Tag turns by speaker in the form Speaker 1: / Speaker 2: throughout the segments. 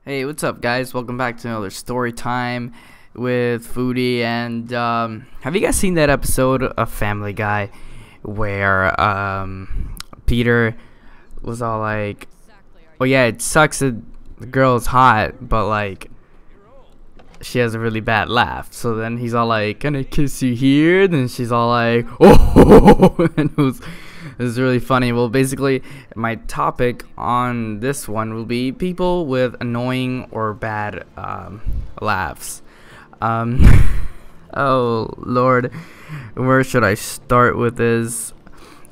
Speaker 1: Hey, what's up, guys? Welcome back to another story time with Foody. And have you guys seen that episode of Family Guy where Peter was all like, "Oh yeah, it sucks that the girl is hot, but like she has a really bad laugh." So then he's all like, "Can I kiss you here?" Then she's all like, "Oh," and it was really funny. Well, basically, my topic on this one will be people with annoying or bad laughs. Um, oh Lord, where should I start with this?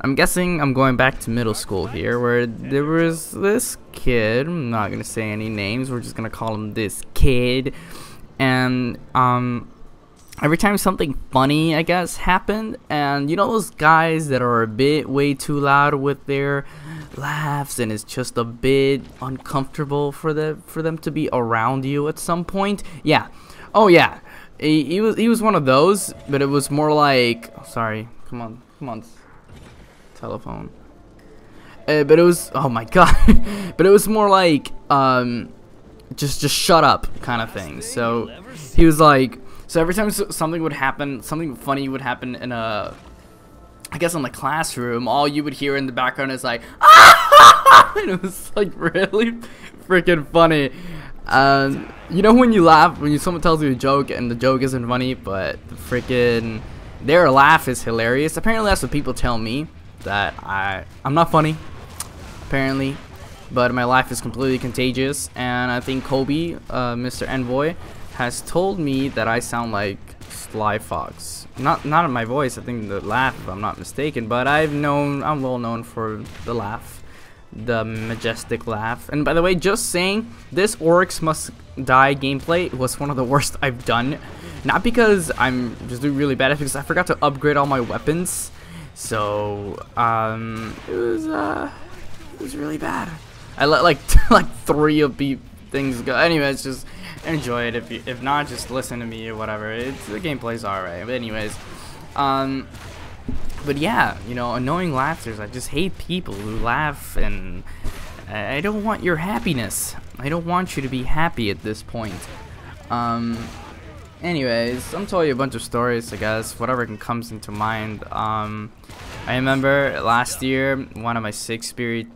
Speaker 1: I'm guessing I'm going back to middle school here, where there was this kid. I'm not gonna say any names. We're just gonna call him this kid, and every time something funny, I guess, happened, and you know those guys that are a bit way too loud with their laughs, and it's just a bit uncomfortable for them to be around you at some point. Yeah, oh yeah, he was one of those, but it was more like, sorry, come on, telephone. But it was, oh my god, but it was more like just shut up kind of thing. So he was like. So every time something would happen, something funny would happen in I guess in the classroom, all you would hear in the background is like, ah! And it was like really freaking funny. You know when you laugh, when someone tells you a joke and the joke isn't funny, but the freaking their laugh is hilarious. Apparently that's what people tell me, that I'm not funny, apparently, but my laugh is completely contagious. And I think Kobe, Mr. Envoy, has told me that I sound like Sly Fox. Not in my voice, I think the laugh, if I'm not mistaken, but I'm well known for the laugh, the majestic laugh. And by the way, just saying, this Oryx Must Die gameplay was one of the worst I've done. Not because I'm just doing really bad, it's because I forgot to upgrade all my weapons. So it was really bad. I let like 3 of the things go. Anyways, just enjoy it. If not, just listen to me or whatever. The gameplay's alright. But anyways, but yeah, you know, annoying laughers. I just hate people who laugh, and I don't want your happiness. I don't want you to be happy at this point. Anyways, I'm telling you a bunch of stories, I guess, whatever comes into mind. I remember last year, one of my sixth period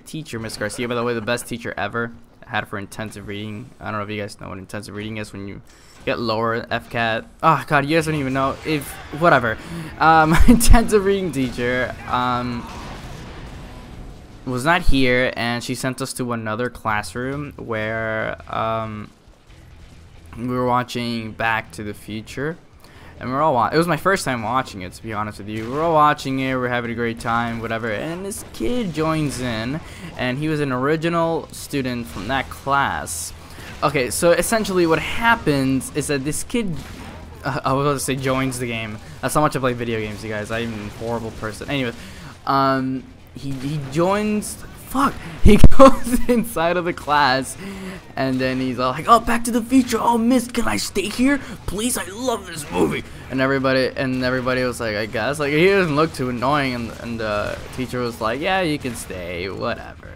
Speaker 1: teacher, Miss Garcia, by the way, the best teacher ever. Had for intensive reading. I don't know if you guys know what intensive reading is, when you get lower FCAT. Oh god, you guys don't even know. If whatever, intensive reading teacher was not here, and she sent us to another classroom where we were watching Back to the Future. And we're all it was my first time watching it, to be honest with you. We're all watching it, we're having a great time, whatever. And this kid joins in, and he was an original student from that class. Okay, so essentially what happens is that this kid, I was about to say joins the game. That's how much I play video games, you guys. I'm a horrible person. Anyways, he joins. Fuck, he goes inside of the class, and then he's all like, "Oh, Back to the Future. Oh, miss, can I stay here, please? I love this movie." And everybody was like, I guess, like, he doesn't look too annoying, and the teacher was like, "Yeah, you can stay, whatever."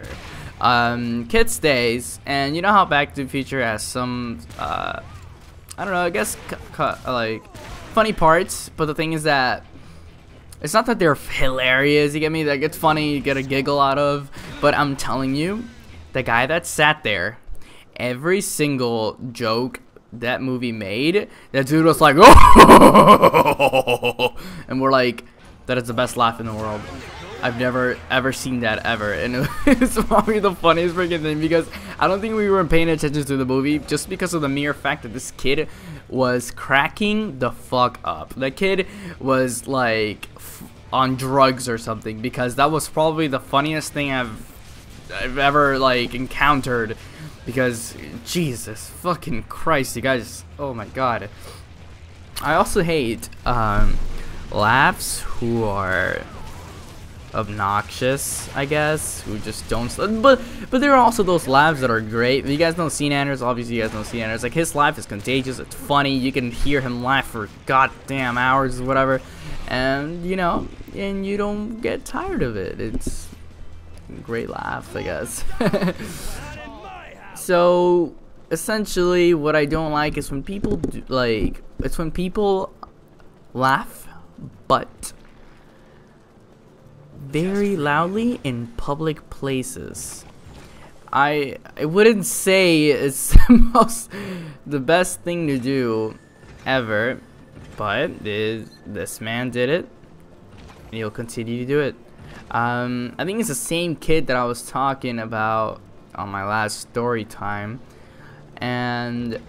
Speaker 1: Kid stays, and you know how Back to the Future has some I don't know, I guess like funny parts, but the thing is that it's not that they're hilarious, you get me? Like, it's funny, you get a giggle out of, but I'm telling you, the guy that sat there, every single joke that movie made, that dude was like, "Oh!" And we're like, that is the best laugh in the world. I've never ever seen that ever, and it's probably the funniest freaking thing, because I don't think we were paying attention to the movie just because of the mere fact that this kid was cracking the fuck up. The kid was like on drugs or something, because that was probably the funniest thing I've ever like encountered. Because Jesus fucking Christ, you guys, oh my god. I also hate laughs who are obnoxious, I guess, who just don't, but there are also those laughs that are great. If you guys know Scene Anders, obviously you guys know Scene Anders. Like, his laugh is contagious, it's funny, you can hear him laugh for goddamn hours or whatever, and you know, and you don't get tired of it. It's a great laugh, I guess. So essentially, what I don't like is when people it's when people laugh, but very loudly in public places. I wouldn't say it's the best thing to do ever, but this man did it, and he'll continue to do it. I think it's the same kid that I was talking about on my last story time, and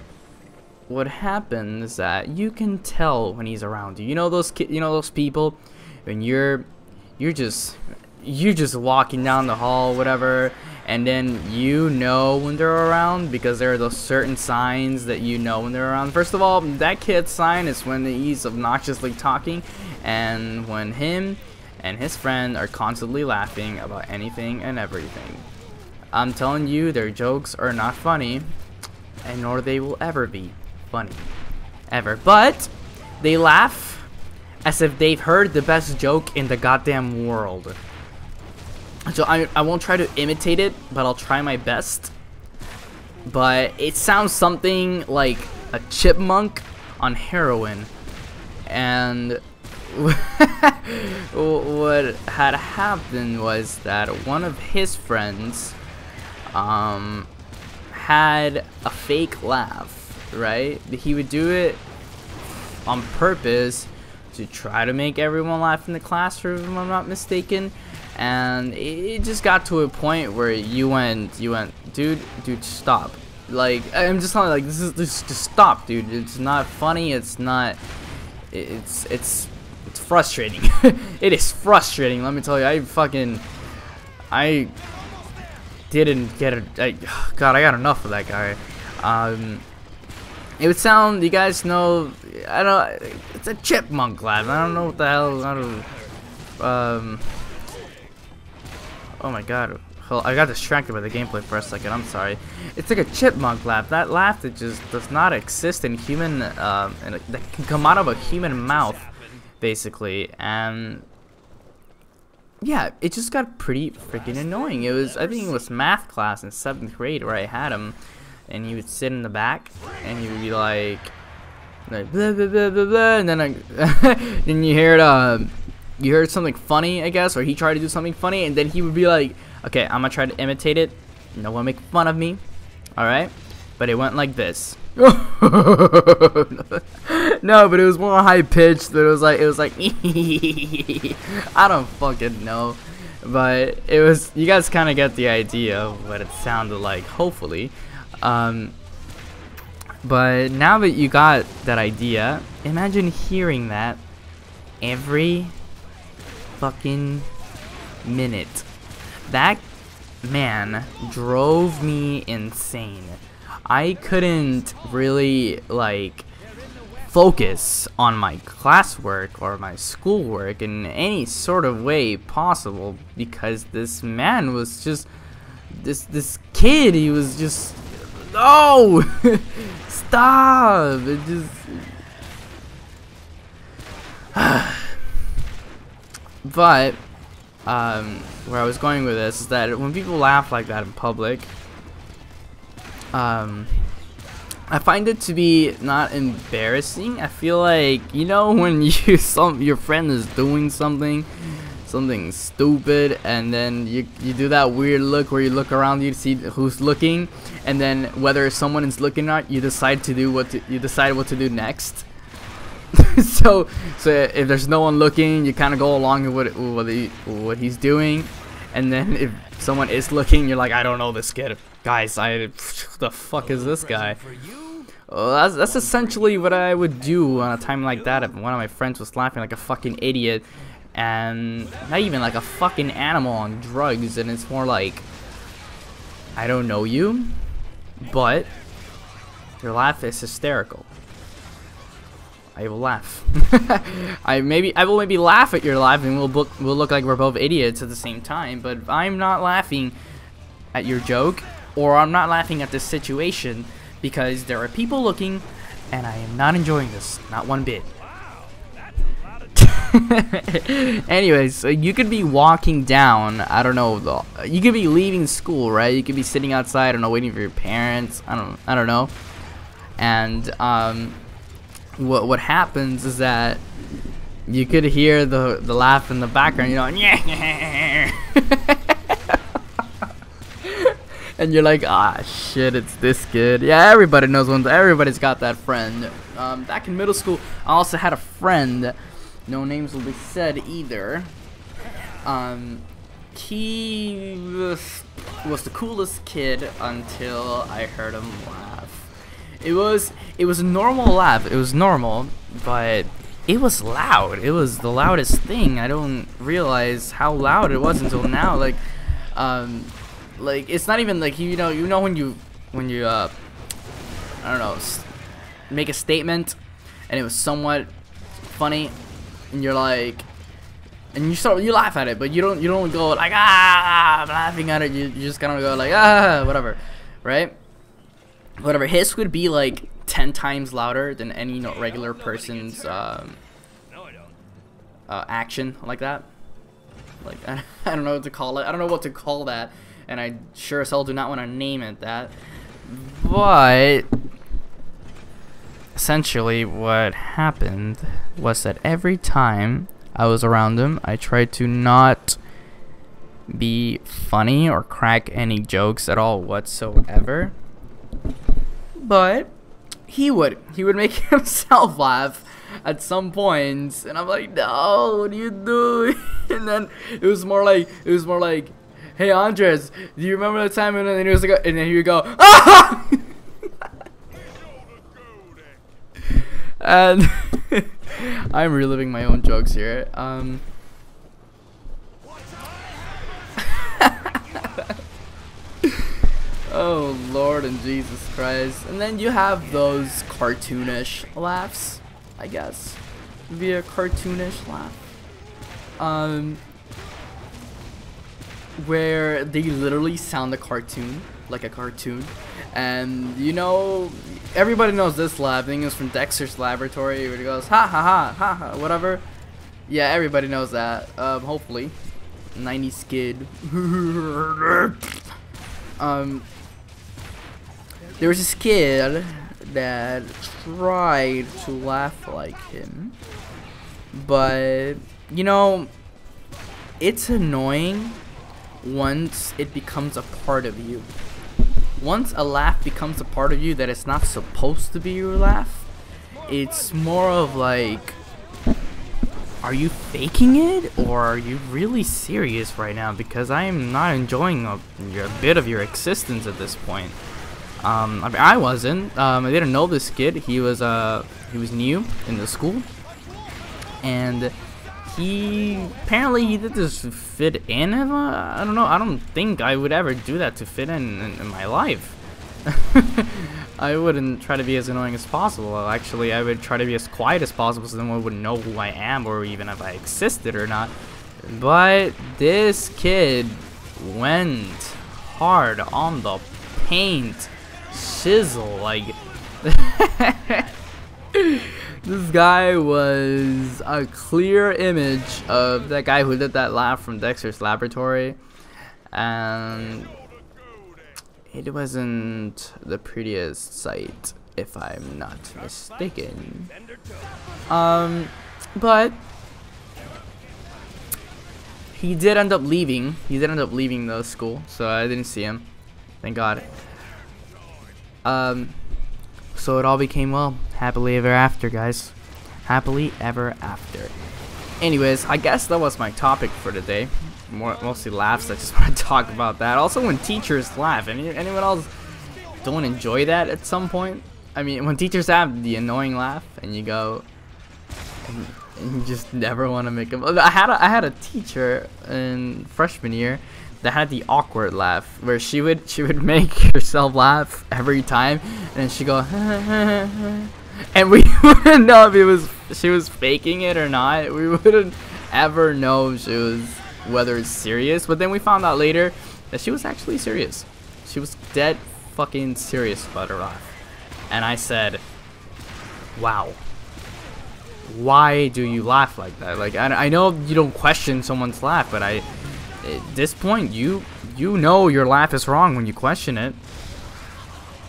Speaker 1: what happened is that you can tell when he's around you. You know those those people when you're just walking down the hall, whatever, and then you know when they're around because there are those certain signs that you know when they're around. First of all, that kid's sign is when he's obnoxiously talking, and when him and his friend are constantly laughing about anything and everything. I'm telling you, their jokes are not funny, and nor they will ever be funny. Ever. But they laugh as if they've heard the best joke in the goddamn world. So I won't try to imitate it, but I'll try my best. But it sounds something like a chipmunk on heroin. And what had happened was that one of his friends had a fake laugh, right? He would do it on purpose to try to make everyone laugh in the classroom, if I'm not mistaken. And it just got to a point where you went, dude, stop. Like, I'm just telling you, like, this just stop, dude. It's not funny. It's not. It's frustrating. It is frustrating. Let me tell you, I didn't get it. God, I got enough of that guy. It would sound, you guys know, I don't. It's a chipmunk laugh. I don't know what the hell. Oh my god. I got distracted by the gameplay for a second. I'm sorry. It's like a chipmunk laugh. That laugh that just does not exist in human, that can come out of a human mouth, basically. And yeah, it just got pretty freaking annoying. It was, I think it was math class in 7th grade where I had him, and he would sit in the back, and he would be like blah blah blah blah blah, and then then you heard something funny, I guess, or he tried to do something funny, and then he would be like, okay, I'm gonna try to imitate it. No one make fun of me, all right? But it went like this. No, but it was more high pitched. It was like I don't fucking know, but it was. You guys kind of get the idea of what it sounded like, hopefully. But now that you got that idea, imagine hearing that every fucking minute. That man drove me insane. I couldn't really like focus on my classwork or my schoolwork in any sort of way possible because this man was just this kid. He was just, no. Stop. It just but where I was going with this is that when people laugh like that in public, I find it to be not embarrassing. I feel like, you know, when your friend is doing something stupid, and then you do that weird look where you look around you to see who's looking, and then whether someone is looking or not, you decide what to do next. so if there's no one looking, you kind of go along with what he's doing, and then if someone is looking, you're like, I don't know this kid, guys. Who the fuck is this guy? Well, that's essentially what I would do on a time like that if one of my friends was laughing like a fucking idiot, and not even like a fucking animal on drugs, and it's more like, I don't know you, but your laugh is hysterical. I will laugh. I will maybe laugh at your laugh, and we'll look like we're both idiots at the same time. But if I'm not laughing at your joke, or I'm not laughing at this situation, because there are people looking, and I am not enjoying this, not one bit. Anyways, so you could be walking down, I don't know, you could be leaving school, right? You could be sitting outside, I don't know, waiting for your parents. I don't know. And what happens is that you could hear the laugh in the background, you know, and you're like, ah, shit, it's this kid. Yeah, everybody knows one. Everybody's got that friend. Back in middle school, I also had a friend. No names will be said either. He was the coolest kid until I heard him laugh. It was a normal laugh. It was normal, but it was loud. It was the loudest thing. I don't realize how loud it was until now. Like it's not even like you know when you I don't know, make a statement and it was somewhat funny and you're like, and you laugh at it, but you don't go like, ah, I'm laughing at it. You just kind of go like, ah, whatever, right? Whatever. His would be like 10 times louder than any regular person's action like that. Like I don't know what to call it. I don't know what to call that, and I sure as hell do not want to name it that. But essentially, what happened was that every time I was around him, I tried to not be funny or crack any jokes at all whatsoever. But he would make himself laugh at some points, and I'm like, no, what are you doing? And then it was more like, hey Andres, do you remember the time? And then he was like, and then he would go, ah! And I'm reliving my own jokes here. Oh Lord and Jesus Christ. And then you have those cartoonish laughs, I guess. Be a cartoonish laugh. Where they literally sound a cartoon, like a cartoon. And you know, everybody knows this laugh. I think it's from Dexter's Laboratory where it goes ha ha ha ha ha, whatever. Yeah, everybody knows that. Hopefully. 90s kid. There was this kid that tried to laugh like him, but you know, it's annoying once it becomes a part of you. Once a laugh becomes a part of you that it's not supposed to be your laugh, it's more of like, are you faking it or are you really serious right now? Because I am not enjoying a bit of your existence at this point. I mean, I wasn't. I didn't know this kid. He was new in the school, and he did this to fit in. I don't know. I don't think I would ever do that to fit in my life. I wouldn't try to be as annoying as possible. Actually, I would try to be as quiet as possible so no one would know who I am or even if I existed or not. But this kid went hard on the paint. Chisel, like this guy was a clear image of that guy who did that laugh from Dexter's Laboratory, and it wasn't the prettiest sight, if I'm not mistaken. But he did end up leaving. He did end up leaving the school, so I didn't see him. Thank God. So it all became well. Happily ever after, guys. Happily ever after. Anyways, I guess that was my topic for today. Mostly laughs. I just want to talk about that. Also, when teachers laugh. Anyone else don't enjoy that at some point? I mean, when teachers have the annoying laugh and you go, and you just never want to make them. I had a teacher in freshman year that had the awkward laugh where she would make herself laugh every time, and she'd go and we wouldn't know if she was faking it or not. We wouldn't ever know whether it's serious, but then we found out later that she was actually serious. She was dead fucking serious about her laugh. And I said, wow, why do you laugh like that? Like, I know you don't question someone's laugh, but at this point, you know your laugh is wrong when you question it.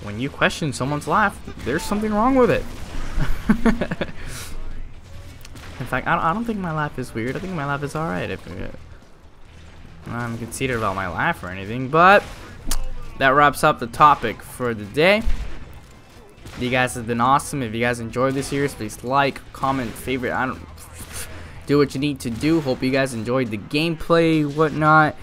Speaker 1: When you question someone's laugh, there's something wrong with it. In fact, I don't think my laugh is weird. I think my laugh is alright. If I'm conceited about my laugh or anything, but that wraps up the topic for the day. You guys have been awesome. If you guys enjoyed this series, please like, comment, favorite. Do what you need to do. Hope you guys enjoyed the gameplay, whatnot.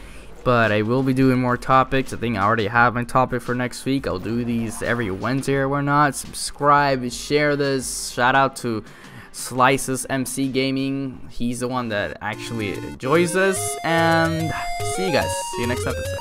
Speaker 1: But I will be doing more topics. I think I already have my topic for next week. I'll do these every Wednesday or whatnot. Subscribe, share this. Shout out to Slices MC Gaming. He's the one that actually enjoys this. And see you guys. See you next episode.